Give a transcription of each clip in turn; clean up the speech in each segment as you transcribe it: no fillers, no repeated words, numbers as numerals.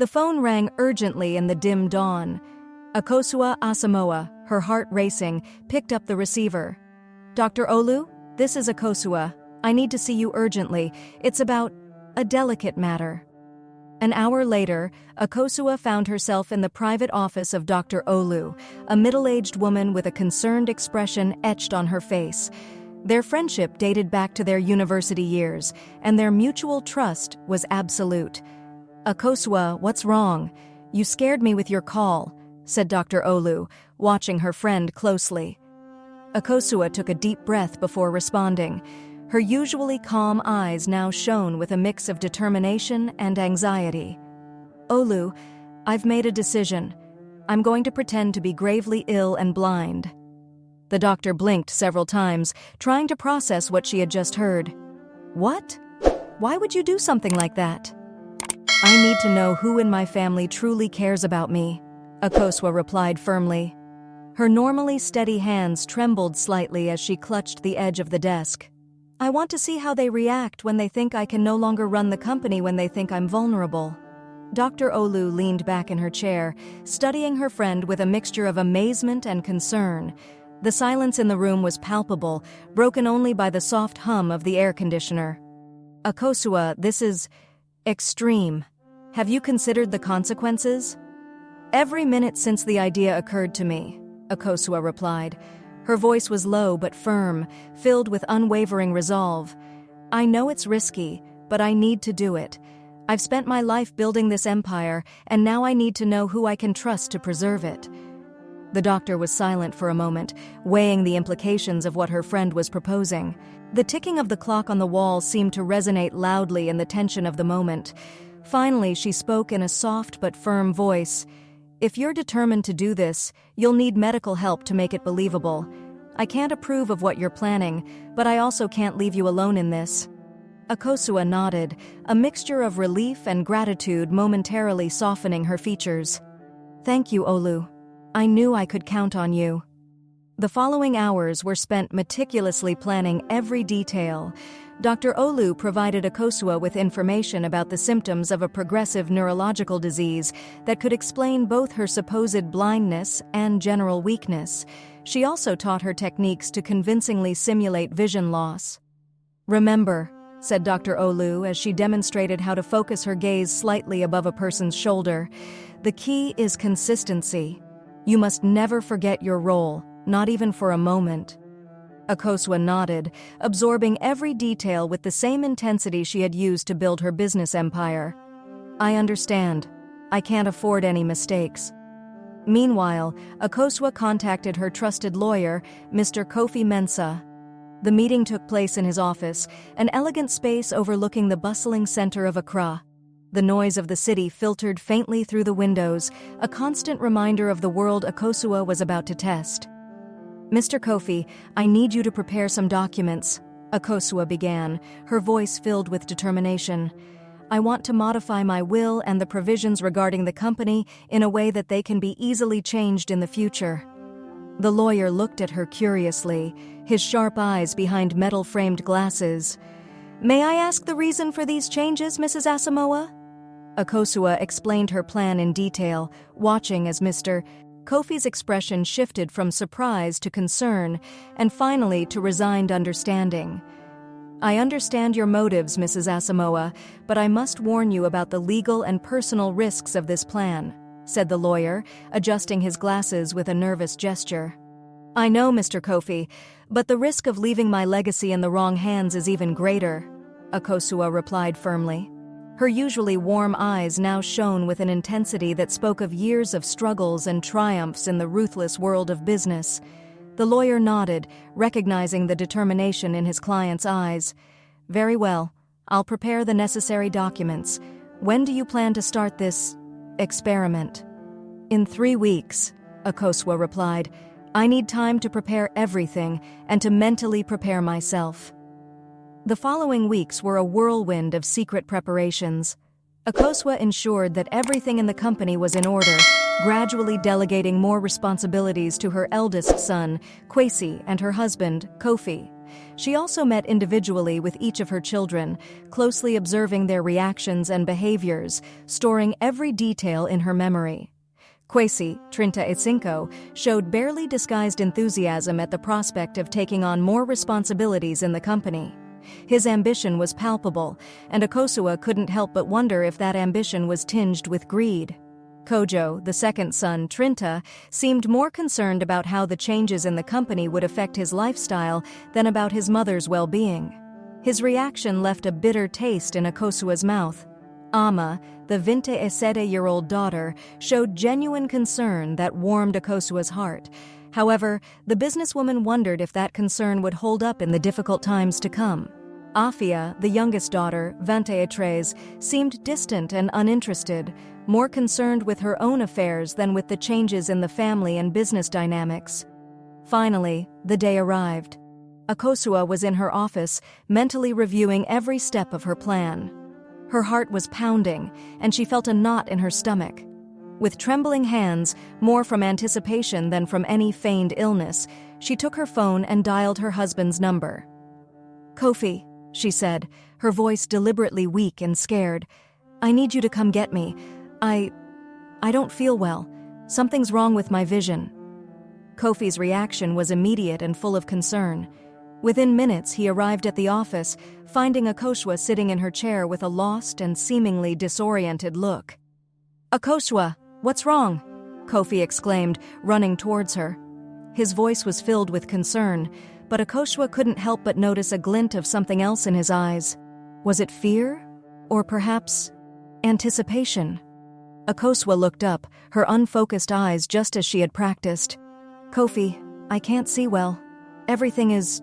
The phone rang urgently in the dim dawn. Akosua Asamoah, her heart racing, picked up the receiver. "Dr. Olu, this is Akosua. I need to see you urgently. It's about a delicate matter." An hour later, Akosua found herself in the private office of Dr. Olu, a middle-aged woman with a concerned expression etched on her face. Their friendship dated back to their university years, and their mutual trust was absolute. "Akosua, what's wrong? You scared me with your call," said Dr. Olu, watching her friend closely. Akosua took a deep breath before responding. Her usually calm eyes now shone with a mix of determination and anxiety. "Olu, I've made a decision. I'm going to pretend to be gravely ill and blind." The doctor blinked several times, trying to process what she had just heard. "What? Why would you do something like that?" "I need to know who in my family truly cares about me," Akosua replied firmly. Her normally steady hands trembled slightly as she clutched the edge of the desk. "I want to see how they react when they think I can no longer run the company, when they think I'm vulnerable." Dr. Olu leaned back in her chair, studying her friend with a mixture of amazement and concern. The silence in the room was palpable, broken only by the soft hum of the air conditioner. "Akosua, this is extreme. Have you considered the consequences?" "Every minute since the idea occurred to me," Akosua replied. Her voice was low but firm, filled with unwavering resolve. "I know it's risky, but I need to do it. I've spent my life building this empire, and now I need to know who I can trust to preserve it." The doctor was silent for a moment, weighing the implications of what her friend was proposing. The ticking of the clock on the wall seemed to resonate loudly in the tension of the moment. Finally, she spoke in a soft but firm voice. "If you're determined to do this, you'll need medical help to make it believable. I can't approve of what you're planning, but I also can't leave you alone in this." Akosua nodded, a mixture of relief and gratitude momentarily softening her features. "Thank you, Olu. I knew I could count on you." The following hours were spent meticulously planning every detail. Dr. Olu provided Akosua with information about the symptoms of a progressive neurological disease that could explain both her supposed blindness and general weakness. She also taught her techniques to convincingly simulate vision loss. "Remember," said Dr. Olu as she demonstrated how to focus her gaze slightly above a person's shoulder, "the key is consistency. You must never forget your role, not even for a moment." Akosua nodded, absorbing every detail with the same intensity she had used to build her business empire. "I understand. I can't afford any mistakes." Meanwhile, Akosua contacted her trusted lawyer, Mr. Kofi Mensah. The meeting took place in his office, an elegant space overlooking the bustling center of Accra. The noise of the city filtered faintly through the windows, a constant reminder of the world Akosua was about to test. "Mr. Kofi, I need you to prepare some documents," Akosua began, her voice filled with determination. "I want to modify my will and the provisions regarding the company in a way that they can be easily changed in the future." The lawyer looked at her curiously, his sharp eyes behind metal-framed glasses. "May I ask the reason for these changes, Mrs. Asamoah?" Akosua explained her plan in detail, watching as Mr. Kofi's expression shifted from surprise to concern, and finally to resigned understanding. "I understand your motives, Mrs. Asamoah, but I must warn you about the legal and personal risks of this plan," said the lawyer, adjusting his glasses with a nervous gesture. "I know, Mr. Kofi, but the risk of leaving my legacy in the wrong hands is even greater," Akosua replied firmly. Her usually warm eyes now shone with an intensity that spoke of years of struggles and triumphs in the ruthless world of business. The lawyer nodded, recognizing the determination in his client's eyes. "Very well. I'll prepare the necessary documents. When do you plan to start this experiment?" "In 3 weeks," Akosua replied. "I need time to prepare everything and to mentally prepare myself." The following weeks were a whirlwind of secret preparations. Akosua ensured that everything in the company was in order, gradually delegating more responsibilities to her eldest son, Kwesi, and her husband, Kofi. She also met individually with each of her children, closely observing their reactions and behaviors, storing every detail in her memory. Kwesi, 35, showed barely disguised enthusiasm at the prospect of taking on more responsibilities in the company. His ambition was palpable, and Akosua couldn't help but wonder if that ambition was tinged with greed. Kojo, the second son, Trinta, seemed more concerned about how the changes in the company would affect his lifestyle than about his mother's well-being. His reaction left a bitter taste in Akosua's mouth. Ama, the 27-year-old daughter, showed genuine concern that warmed Akosua's heart. However, the businesswoman wondered if that concern would hold up in the difficult times to come. Afia, the youngest daughter, 23, seemed distant and uninterested, more concerned with her own affairs than with the changes in the family and business dynamics. Finally, the day arrived. Akosua was in her office, mentally reviewing every step of her plan. Her heart was pounding, and she felt a knot in her stomach. With trembling hands, more from anticipation than from any feigned illness, she took her phone and dialed her husband's number. "Kofi," she said, her voice deliberately weak and scared. "I need you to come get me. I don't feel well. Something's wrong with my vision." Kofi's reaction was immediate and full of concern. Within minutes, he arrived at the office, finding Akosua sitting in her chair with a lost and seemingly disoriented look. "Akosua, what's wrong?" Kofi exclaimed, running towards her. His voice was filled with concern, but Akosua couldn't help but notice a glint of something else in his eyes. Was it fear? Or perhaps anticipation? Akosua looked up, her unfocused eyes just as she had practiced. "Kofi, I can't see well. Everything is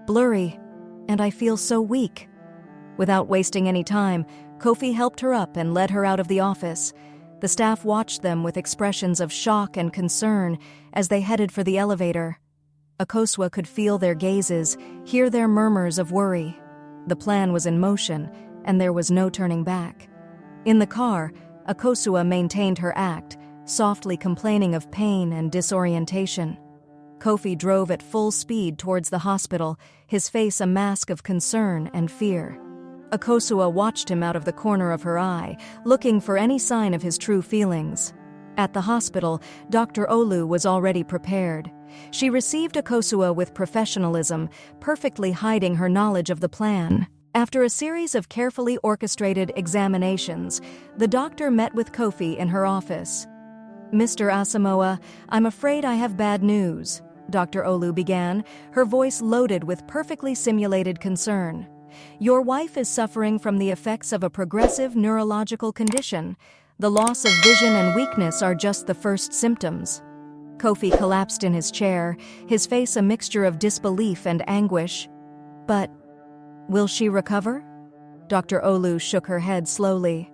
blurry, and I feel so weak." Without wasting any time, Kofi helped her up and led her out of the office. The staff watched them with expressions of shock and concern as they headed for the elevator. Akosua could feel their gazes, hear their murmurs of worry. The plan was in motion, and there was no turning back. In the car, Akosua maintained her act, softly complaining of pain and disorientation. Kofi drove at full speed towards the hospital, his face a mask of concern and fear. Akosua watched him out of the corner of her eye, looking for any sign of his true feelings. At the hospital, Dr. Olu was already prepared. She received Akosua with professionalism, perfectly hiding her knowledge of the plan. After a series of carefully orchestrated examinations, the doctor met with Kofi in her office. "Mr. Asamoah, I'm afraid I have bad news," Dr. Olu began, her voice loaded with perfectly simulated concern. "Your wife is suffering from the effects of a progressive neurological condition. The loss of vision and weakness are just the first symptoms." Kofi collapsed in his chair, his face a mixture of disbelief and anguish. "But will she recover?" Dr. Olu shook her head slowly.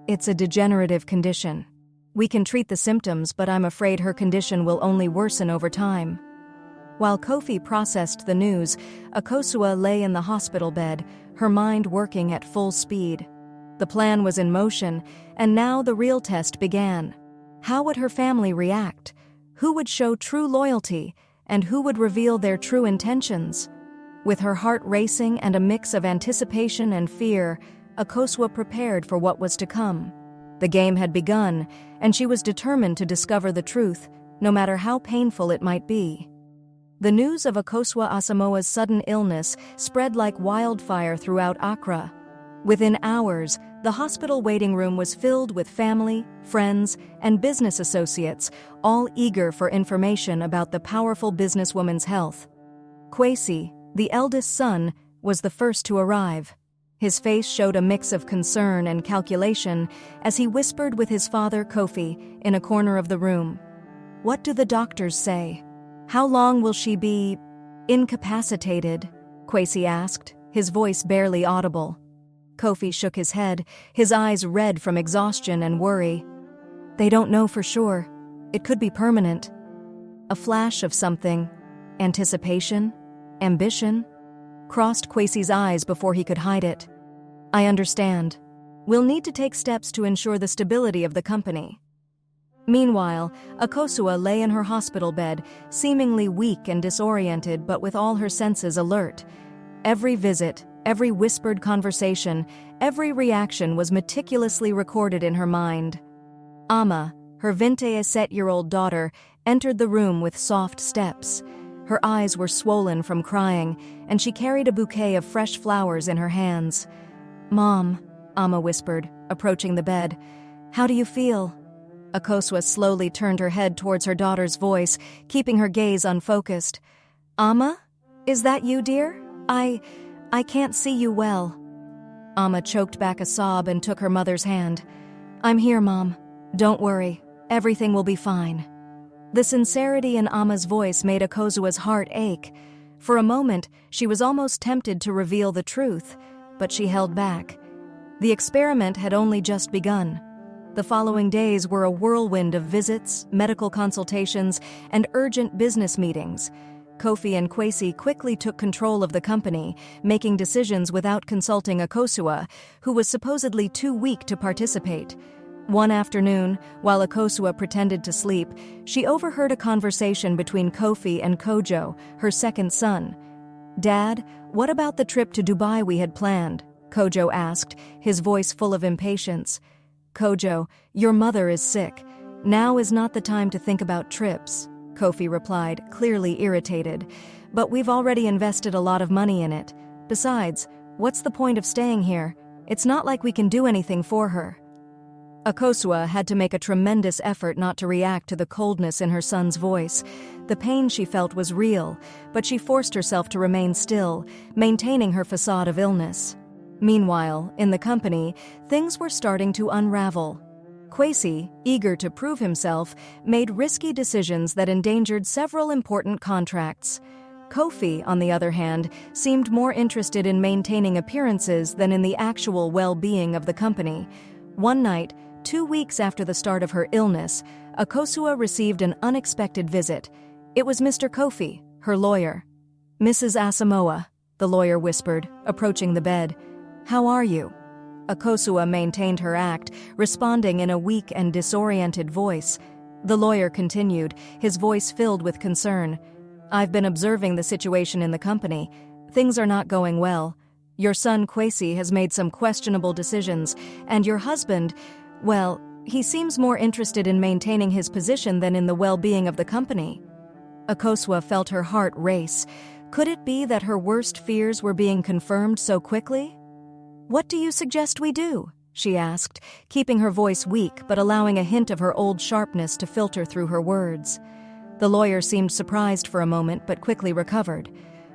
"It's a degenerative condition. We can treat the symptoms, but I'm afraid her condition will only worsen over time." While Kofi processed the news, Akosua lay in the hospital bed, her mind working at full speed. The plan was in motion, and now the real test began. How would her family react? Who would show true loyalty, and who would reveal their true intentions? With her heart racing and a mix of anticipation and fear, Akosua prepared for what was to come. The game had begun, and she was determined to discover the truth, no matter how painful it might be. The news of Akosua Asamoah's sudden illness spread like wildfire throughout Accra. Within hours, the hospital waiting room was filled with family, friends, and business associates, all eager for information about the powerful businesswoman's health. Kwesi, the eldest son, was the first to arrive. His face showed a mix of concern and calculation as he whispered with his father Kofi in a corner of the room. "What do the doctors say? How long will she be incapacitated?" Kwesi asked, his voice barely audible. Kofi shook his head, his eyes red from exhaustion and worry. "They don't know for sure. It could be permanent." A flash of something, anticipation, ambition, crossed Kwesi's eyes before he could hide it. "I understand. We'll need to take steps to ensure the stability of the company." Meanwhile, Akosua lay in her hospital bed, seemingly weak and disoriented but with all her senses alert. Every visit, every whispered conversation, every reaction was meticulously recorded in her mind. Ama, her 27-year-old daughter, entered the room with soft steps. Her eyes were swollen from crying, and she carried a bouquet of fresh flowers in her hands. "Mom," Ama whispered, approaching the bed. "How do you feel?" Akosua slowly turned her head towards her daughter's voice, keeping her gaze unfocused. "Ama? Is that you, dear? I can't see you well." Ama choked back a sob and took her mother's hand. "I'm here, Mom. Don't worry. Everything will be fine." The sincerity in Ama's voice made Akosua's heart ache. For a moment, she was almost tempted to reveal the truth, but she held back. The experiment had only just begun. The following days were a whirlwind of visits, medical consultations, and urgent business meetings. Kofi and Kwesi quickly took control of the company, making decisions without consulting Akosua, who was supposedly too weak to participate. One afternoon, while Akosua pretended to sleep, she overheard a conversation between Kofi and Kojo, her second son. "Dad, what about the trip to Dubai we had planned?" Kojo asked, his voice full of impatience. "Kojo, your mother is sick. Now is not the time to think about trips," Kofi replied, clearly irritated. "But we've already invested a lot of money in it. Besides, what's the point of staying here? It's not like we can do anything for her." Akosua had to make a tremendous effort not to react to the coldness in her son's voice. The pain she felt was real, but she forced herself to remain still, maintaining her facade of illness. Meanwhile, in the company, things were starting to unravel. Kwesi, eager to prove himself, made risky decisions that endangered several important contracts. Kofi, on the other hand, seemed more interested in maintaining appearances than in the actual well-being of the company. One night, 2 weeks after the start of her illness, Akosua received an unexpected visit. It was Mr. Kofi, her lawyer. "Mrs. Asamoah," the lawyer whispered, approaching the bed. "How are you?" Akosua maintained her act, responding in a weak and disoriented voice. The lawyer continued, his voice filled with concern. "I've been observing the situation in the company. Things are not going well. Your son Kwesi has made some questionable decisions, and your husband, well, he seems more interested in maintaining his position than in the well-being of the company." Akosua felt her heart race. Could it be that her worst fears were being confirmed so quickly? "What do you suggest we do?" she asked, keeping her voice weak but allowing a hint of her old sharpness to filter through her words. The lawyer seemed surprised for a moment but quickly recovered.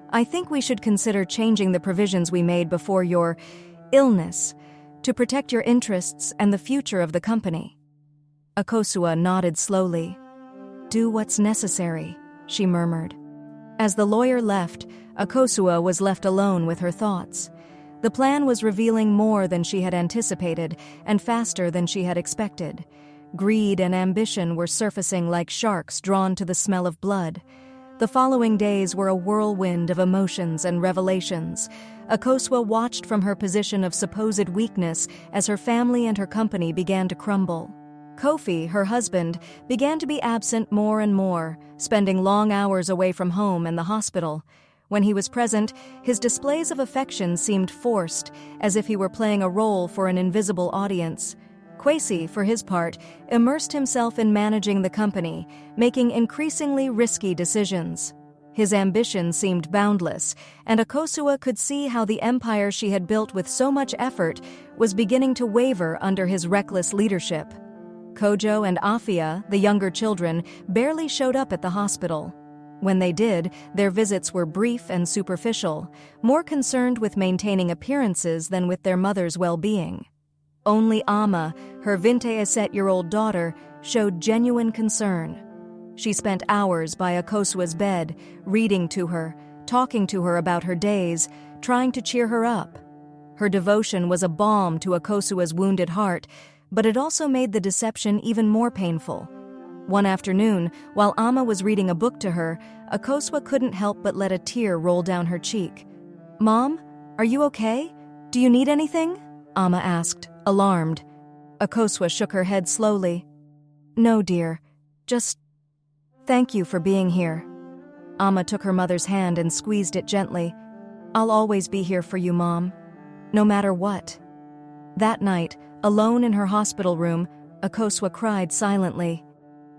"I think we should consider changing the provisions we made before your illness to protect your interests and the future of the company." Akosua nodded slowly. "Do what's necessary," she murmured. As the lawyer left, Akosua was left alone with her thoughts. The plan was revealing more than she had anticipated and faster than she had expected. Greed and ambition were surfacing like sharks drawn to the smell of blood. The following days were a whirlwind of emotions and revelations. Akosua watched from her position of supposed weakness as her family and her company began to crumble. Kofi, her husband, began to be absent more and more, spending long hours away from home and the hospital. When he was present, his displays of affection seemed forced, as if he were playing a role for an invisible audience. Kwesi, for his part, immersed himself in managing the company, making increasingly risky decisions. His ambition seemed boundless, and Akosua could see how the empire she had built with so much effort was beginning to waver under his reckless leadership. Kojo and Afia, the younger children, barely showed up at the hospital. When they did, their visits were brief and superficial, more concerned with maintaining appearances than with their mother's well-being. Only Ama, her 27-year-old daughter, showed genuine concern. She spent hours by Akosua's bed, reading to her, talking to her about her days, trying to cheer her up. Her devotion was a balm to Akosua's wounded heart, but it also made the deception even more painful. One afternoon, while Ama was reading a book to her, Akosua couldn't help but let a tear roll down her cheek. "Mom, are you okay? Do you need anything?" Ama asked, alarmed. Akosua shook her head slowly. No, dear. Just thank you for being here. Amma took her mother's hand and squeezed it gently. I'll always be here for you, Mom. No matter what. That night, alone in her hospital room, Akosua cried silently.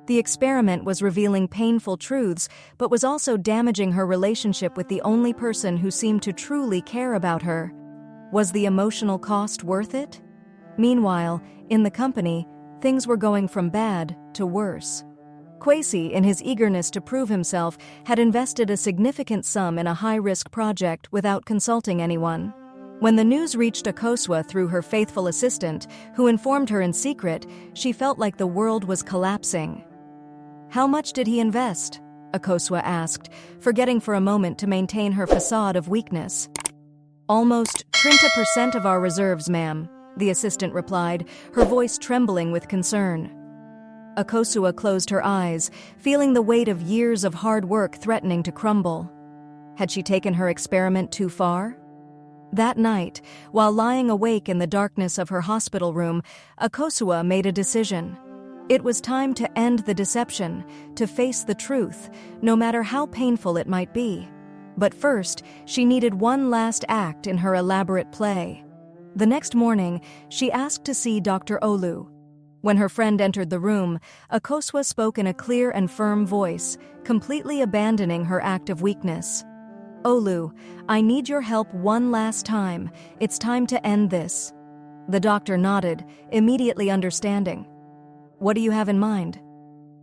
The experiment was revealing painful truths, but was also damaging her relationship with the only person who seemed to truly care about her. Was the emotional cost worth it? Meanwhile, in the company, things were going from bad to worse. Kwesi, in his eagerness to prove himself, had invested a significant sum in a high-risk project without consulting anyone. When the news reached Akosua through her faithful assistant, who informed her in secret, she felt like the world was collapsing. How much did he invest? Akosua asked, forgetting for a moment to maintain her facade of weakness. Almost 30% of our reserves, ma'am, the assistant replied, her voice trembling with concern. Akosua closed her eyes, feeling the weight of years of hard work threatening to crumble. Had she taken her experiment too far? That night, while lying awake in the darkness of her hospital room, Akosua made a decision. It was time to end the deception, to face the truth, no matter how painful it might be. But first, she needed one last act in her elaborate play. The next morning, she asked to see Dr. Olu. When her friend entered the room, Akosua spoke in a clear and firm voice, completely abandoning her act of weakness. Olu, I need your help one last time. It's time to end this. The doctor nodded, immediately understanding. What do you have in mind?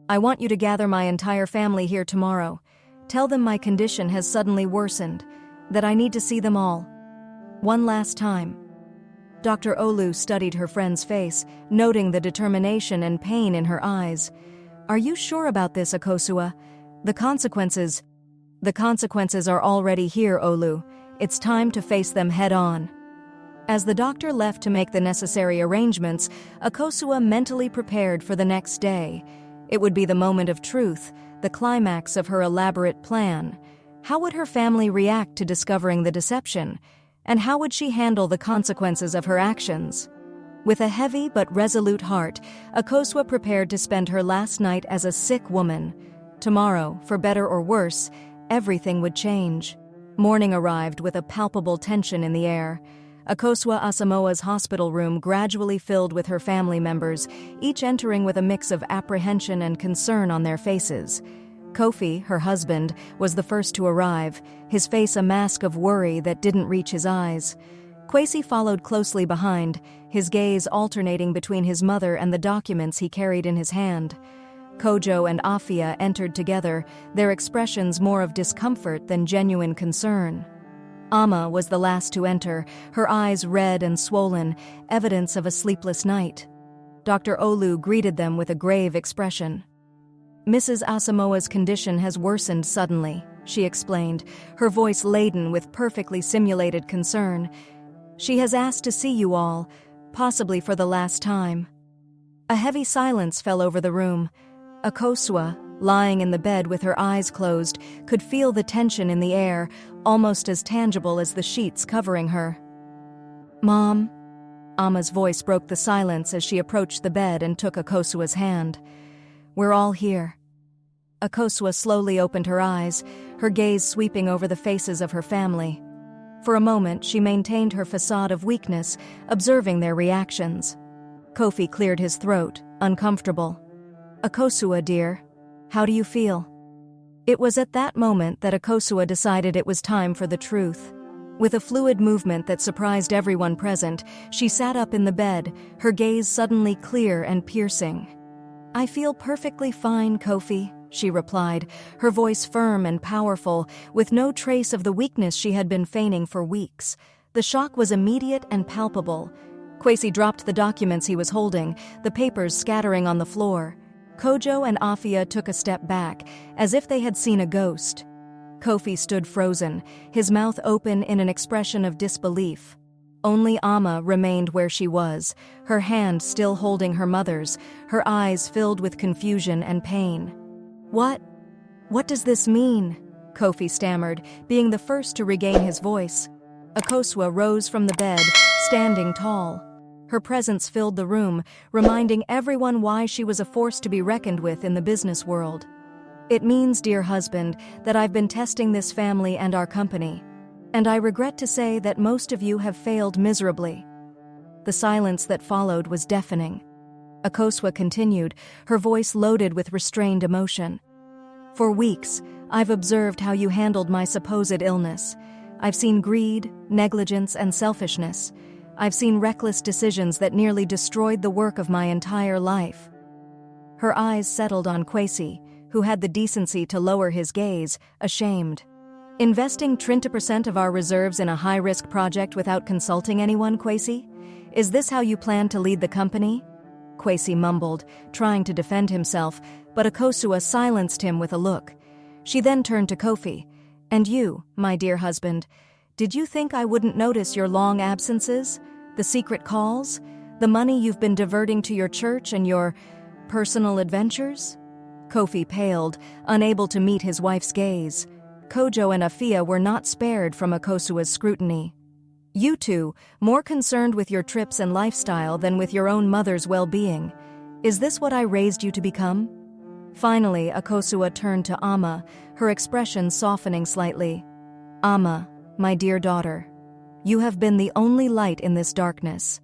I want you to gather my entire family here tomorrow. Tell them my condition has suddenly worsened, that I need to see them all. One last time. Dr. Olu studied her friend's face, noting the determination and pain in her eyes. Are you sure about this, Akosua? The consequences are already here, Olu. It's time to face them head-on. As the doctor left to make the necessary arrangements, Akosua mentally prepared for the next day. It would be the moment of truth, the climax of her elaborate plan. How would her family react to discovering the deception? And how would she handle the consequences of her actions? With a heavy but resolute heart, Akosua prepared to spend her last night as a sick woman. Tomorrow, for better or worse, everything would change. Morning arrived with a palpable tension in the air. Akosua Asamoah's hospital room gradually filled with her family members, each entering with a mix of apprehension and concern on their faces. Kofi, her husband, was the first to arrive, his face a mask of worry that didn't reach his eyes. Kwesi followed closely behind, his gaze alternating between his mother and the documents he carried in his hand. Kojo and Afia entered together, their expressions more of discomfort than genuine concern. Amma was the last to enter, her eyes red and swollen, evidence of a sleepless night. Dr. Olu greeted them with a grave expression. Mrs. Asamoah's condition has worsened suddenly, she explained, her voice laden with perfectly simulated concern. She has asked to see you all, possibly for the last time. A heavy silence fell over the room. Akosua, lying in the bed with her eyes closed, could feel the tension in the air, almost as tangible as the sheets covering her. Mom? Amma's voice broke the silence as she approached the bed and took Akosua's hand. We're all here. Akosua slowly opened her eyes, her gaze sweeping over the faces of her family. For a moment, she maintained her facade of weakness, observing their reactions. Kofi cleared his throat, uncomfortable. Akosua, dear, how do you feel? It was at that moment that Akosua decided it was time for the truth. With a fluid movement that surprised everyone present, she sat up in the bed, her gaze suddenly clear and piercing. I feel perfectly fine, Kofi, she replied, her voice firm and powerful, with no trace of the weakness she had been feigning for weeks. The shock was immediate and palpable. Kwesi dropped the documents he was holding, the papers scattering on the floor. Kojo and Afia took a step back, as if they had seen a ghost. Kofi stood frozen, his mouth open in an expression of disbelief. Only Amma remained where she was, her hand still holding her mother's, her eyes filled with confusion and pain. What does this mean? Kofi stammered, being the first to regain his voice. Akosua rose from the bed, standing tall. Her presence filled the room, reminding everyone why she was a force to be reckoned with in the business world. "It means, dear husband, that I've been testing this family and our company. And I regret to say that most of you have failed miserably." The silence that followed was deafening. Akosua continued, her voice loaded with restrained emotion. "For weeks, I've observed how you handled my supposed illness. I've seen greed, negligence, and selfishness. I've seen reckless decisions that nearly destroyed the work of my entire life." Her eyes settled on Kwesi, who had the decency to lower his gaze, ashamed. "Investing 20% of our reserves in a high-risk project without consulting anyone, Kwesi? Is this how you plan to lead the company?" Kwesi mumbled, trying to defend himself, but Akosua silenced him with a look. She then turned to Kofi. "And you, my dear husband, did you think I wouldn't notice your long absences? The secret calls? The money you've been diverting to your church and your personal adventures?" Kofi paled, unable to meet his wife's gaze. Kojo and Afia were not spared from Akosua's scrutiny. "You two, more concerned with your trips and lifestyle than with your own mother's well-being. Is this what I raised you to become?" Finally, Akosua turned to Ama, her expression softening slightly. "Ama, my dear daughter, you have been the only light in this darkness.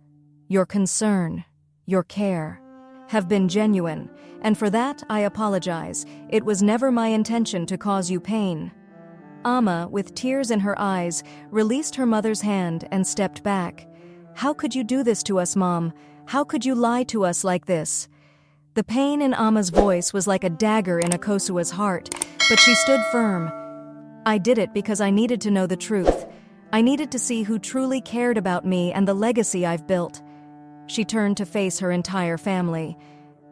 Your concern, your care, have been genuine, and for that I apologize. It was never my intention to cause you pain." Ama, with tears in her eyes, released her mother's hand and stepped back. "How could you do this to us, Mom? How could you lie to us like this?" The pain in Ama's voice was like a dagger in Akosua's heart, but she stood firm. "I did it because I needed to know the truth. I needed to see who truly cared about me and the legacy I've built." She turned to face her entire family.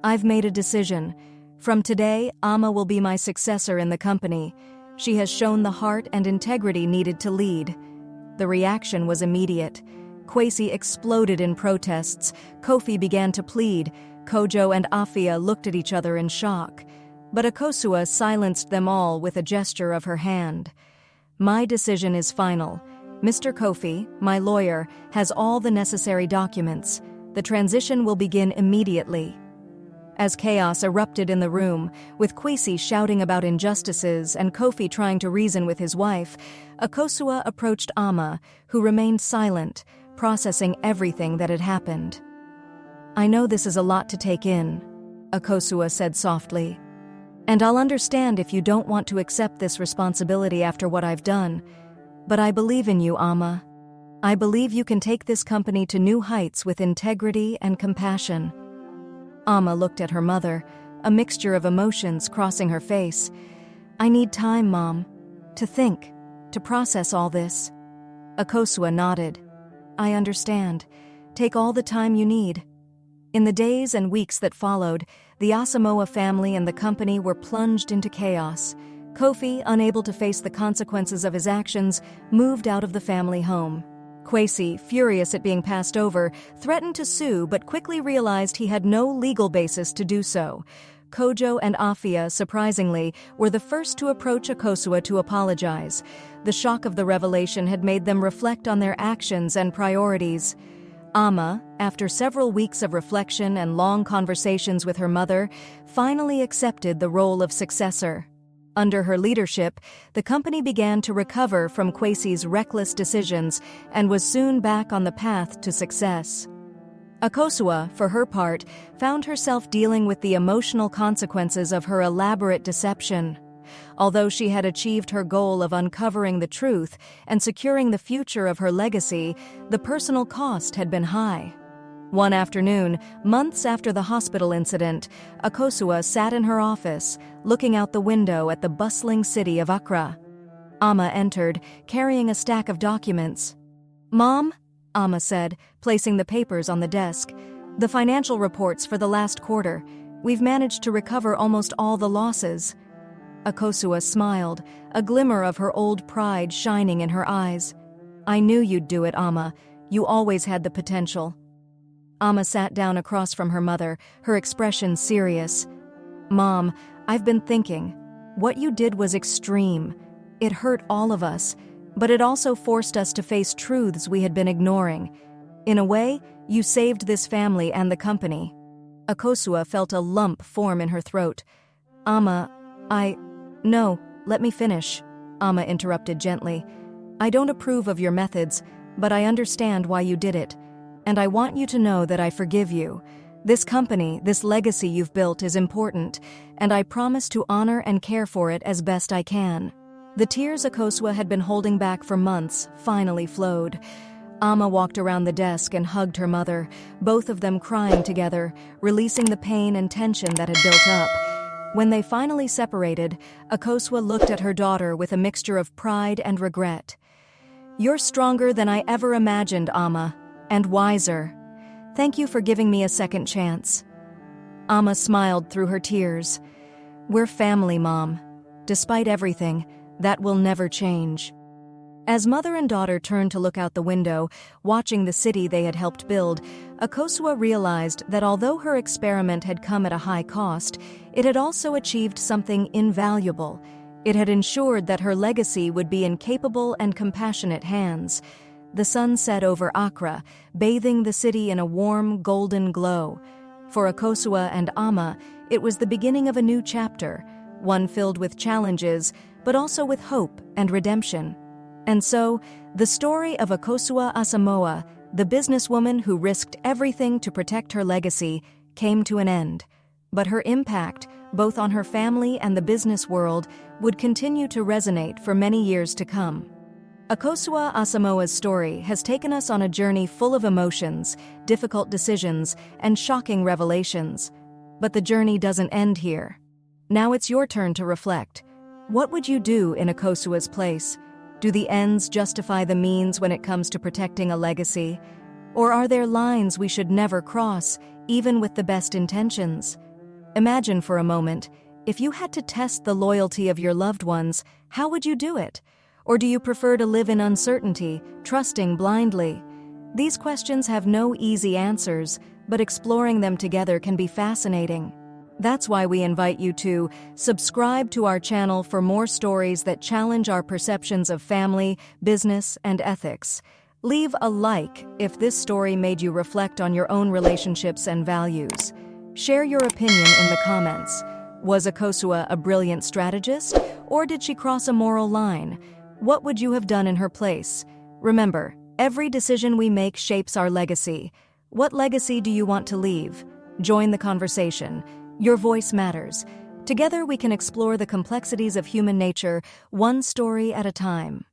"I've made a decision. From today, Ama will be my successor in the company. She has shown the heart and integrity needed to lead." The reaction was immediate. Kwesi exploded in protests. Kofi began to plead. Kojo and Afia looked at each other in shock. But Akosua silenced them all with a gesture of her hand. "My decision is final. Mr. Kofi, my lawyer, has all the necessary documents. The transition will begin immediately." As chaos erupted in the room, with Kwesi shouting about injustices and Kofi trying to reason with his wife, Akosua approached Ama, who remained silent, processing everything that had happened. "I know this is a lot to take in," Akosua said softly. "And I'll understand if you don't want to accept this responsibility after what I've done. But I believe in you, Ama. I believe you can take this company to new heights with integrity and compassion." Ama looked at her mother, a mixture of emotions crossing her face. "I need time, Mom, to think, to process all this." Akosua nodded. "I understand. Take all the time you need." In the days and weeks that followed, the Asamoah family and the company were plunged into chaos. Kofi, unable to face the consequences of his actions, moved out of the family home. Kwesi, furious at being passed over, threatened to sue but quickly realized he had no legal basis to do so. Kojo and Afia, surprisingly, were the first to approach Akosua to apologize. The shock of the revelation had made them reflect on their actions and priorities. Ama, after several weeks of reflection and long conversations with her mother, finally accepted the role of successor. Under her leadership, the company began to recover from Kwesi's reckless decisions and was soon back on the path to success. Akosua, for her part, found herself dealing with the emotional consequences of her elaborate deception. Although she had achieved her goal of uncovering the truth and securing the future of her legacy, the personal cost had been high. One afternoon, months after the hospital incident, Akosua sat in her office, looking out the window at the bustling city of Accra. Ama entered, carrying a stack of documents. "Mom," Ama said, placing the papers on the desk, "the financial reports for the last quarter. We've managed to recover almost all the losses." Akosua smiled, a glimmer of her old pride shining in her eyes. "I knew you'd do it, Ama. You always had the potential." Ama sat down across from her mother, her expression serious. "Mom, I've been thinking. What you did was extreme. It hurt all of us, but it also forced us to face truths we had been ignoring. In a way, you saved this family and the company." Akosua felt a lump form in her throat. No, let me finish," Amma interrupted gently. "I don't approve of your methods, but I understand why you did it. And I want you to know that I forgive you. This company, this legacy you've built is important, and I promise to honor and care for it as best I can." The tears Akosua had been holding back for months finally flowed. Amma walked around the desk and hugged her mother, both of them crying together, releasing the pain and tension that had built up. When they finally separated, Akosua looked at her daughter with a mixture of pride and regret. "You're stronger than I ever imagined, Amma, and wiser. Thank you for giving me a second chance." Amma smiled through her tears. "We're family, Mom. Despite everything, that will never change." As mother and daughter turned to look out the window, watching the city they had helped build, Akosua realized that although her experiment had come at a high cost, it had also achieved something invaluable. It had ensured that her legacy would be in capable and compassionate hands. The sun set over Accra, bathing the city in a warm, golden glow. For Akosua and Amma, it was the beginning of a new chapter, one filled with challenges, but also with hope and redemption. And so, the story of Akosua Asamoah, the businesswoman who risked everything to protect her legacy, came to an end. But her impact, both on her family and the business world, would continue to resonate for many years to come. Akosua Asamoah's story has taken us on a journey full of emotions, difficult decisions, and shocking revelations. But the journey doesn't end here. Now it's your turn to reflect. What would you do in Akosua's place? Do the ends justify the means when it comes to protecting a legacy? Or are there lines we should never cross, even with the best intentions? Imagine for a moment, if you had to test the loyalty of your loved ones, how would you do it? Or do you prefer to live in uncertainty, trusting blindly? These questions have no easy answers, but exploring them together can be fascinating. That's why we invite you to subscribe to our channel for more stories that challenge our perceptions of family, business, and ethics. Leave a like if this story made you reflect on your own relationships and values. Share your opinion in the comments. Was Akosua a brilliant strategist, or did she cross a moral line? What would you have done in her place? Remember, every decision we make shapes our legacy. What legacy do you want to leave? Join the conversation. Your voice matters. Together we can explore the complexities of human nature, one story at a time.